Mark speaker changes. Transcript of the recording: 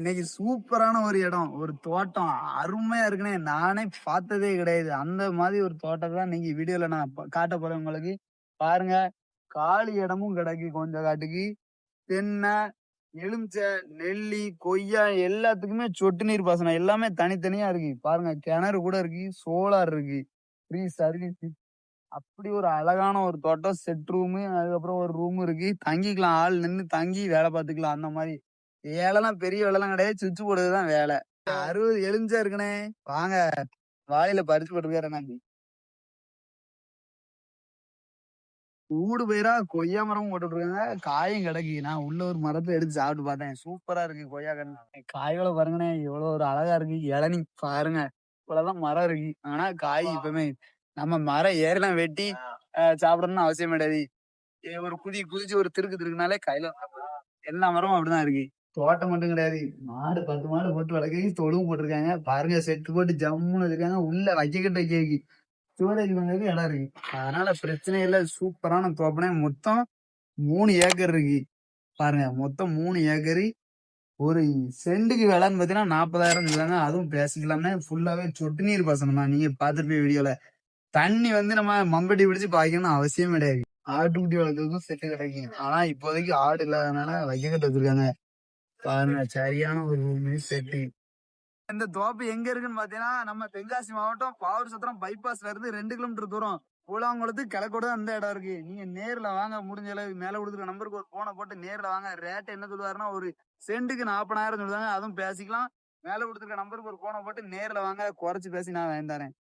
Speaker 1: இன்னைக்கு சூப்பரான ஒரு இடம், ஒரு தோட்டம் அருமையா இருக்குன்னே நானே பார்த்ததே கிடையாது. அந்த மாதிரி ஒரு தோட்டத்த தான் இன்னைக்கு வீடியோல நான் காட்ட போறேன் உங்களுக்கு. பாருங்க, காலி இடமும் கிடக்கு கொஞ்சம் காட்டுக்கு. தென்னை, எலுமிச்சை, நெல்லி, கொய்யா எல்லாத்துக்குமே சொட்டு நீர் பாசனம். எல்லாமே தனித்தனியா இருக்கு. பாருங்க கிணறு கூட இருக்கு, சோலார் இருக்கு, ஃப்ரீ சர்வீஸ். அப்படி ஒரு அழகான ஒரு தோட்டம். செட் ரூமு, அதுக்கப்புறம் ஒரு ரூம் இருக்கு. தங்கிக்கலாம். ஆள் நின்னு தங்கி வேலை பார்த்துக்கலாம் அந்த மாரி. வேலைலாம் பெரிய வேலைலாம் கிடையாது. சுவிட்ச் போடுறதுதான் வேலை. 60 எலுமிச்சை இருக்குண்ணே. வாங்க, வாளியில பறிச்சு போட்டுருக்காரு அண்ணாச்சி. ஊடு பயிரா கொய்யா மரமும் போட்டுட்ருக்காங்க. காயும் கிடக்கு. நான் உள்ள ஒரு மரத்த எடுத்து சாப்பிட்டு பார்த்தேன். சூப்பரா இருக்கு கொய்யா கன்னு. காய்கள பாருங்கண்ணே, எவ்வளோ ஒரு அழகா இருக்கு. இளநீ பாருங்க. இவ்வளவுதான் மரம் இருக்கு. ஆனா காய் இப்பவுமே நம்ம மரம் ஏறிலாம் வெட்டி சாப்பிடணும்னு அவசியம் கிடையாது. ஒரு குதிச்சு ஒரு திருக்கு திருக்குனாலே கையில எல்லா மரமும் அப்படிதான் இருக்கு. தோட்டம் மட்டும் கிடையாது. மாடு 10 மாடு போட்டு வளர்க்கறதுக்கு தொழுவும் போட்டிருக்காங்க. பாருங்க செட்டு போட்டு ஜம்முன்னு வச்சிருக்காங்க. உள்ள வைக்க ஸ்டோரேஜ் பண்றதுக்கு இடம் இருக்கு. அதனால பிரச்சனை இல்ல. சூப்பரான தோப்பனே. மொத்தம் 3 ஏக்கர் இருக்கு. பாருங்க மொத்தம் 3 ஏக்கரு. ஒரு சென்ட்டுக்கு விலைன்னு பாத்தீங்கன்னா 40,000 சொல்றாங்க. அதுவும் பேசிக்கலாம்னே. ஃபுல்லாவே சொட்டு நீர் பாசனம் தான். நீங்க பாத்துருப்பீங்க வீடியோல. தண்ணி வந்து நம்ம மம்பட்டி பிடிச்சு பாய்க்கணும்னு அவசியம் கிடையாது. ஆட்டுக்குட்டி வளர்க்கறதுக்கும் செட்டு கிடைக்கும். ஆனா இப்போதைக்கு ஆடு இல்லாதனால வைக்க கட்டு வச்சிருக்காங்க. பாருங்க சரியான ஒரு ரூமு செட்டு. இந்த தோப்பு எங்க இருக்குன்னு பாத்தீங்கன்னா, நம்ம தென்காசி மாவட்டம் பாவூர் சத்திரம் பைபாஸ்ல இருந்து 2 கிலோமீட்டர் தூரம். பூலாங்குளத்துக்கு கிழக்கோட அந்த இடம் இருக்கு. நீங்க நேர்ல வாங்க, முடிஞ்ச அளவுக்கு மேல கொடுத்துருக்க நம்பருக்கு ஒரு போனை போட்டு நேர்ல வாங்க. ரேட் என்ன சொல்லுவாருன்னா, ஒரு சென்ட்டுக்கு 40,000 சொல்லுவாங்க. அதுவும் பேசிக்கலாம். மேல கொடுத்துருக்க நம்பருக்கு ஒரு போனை போட்டு நேர்ல வாங்க, குறைச்சு பேசி நான் வாங்கி தரேன்.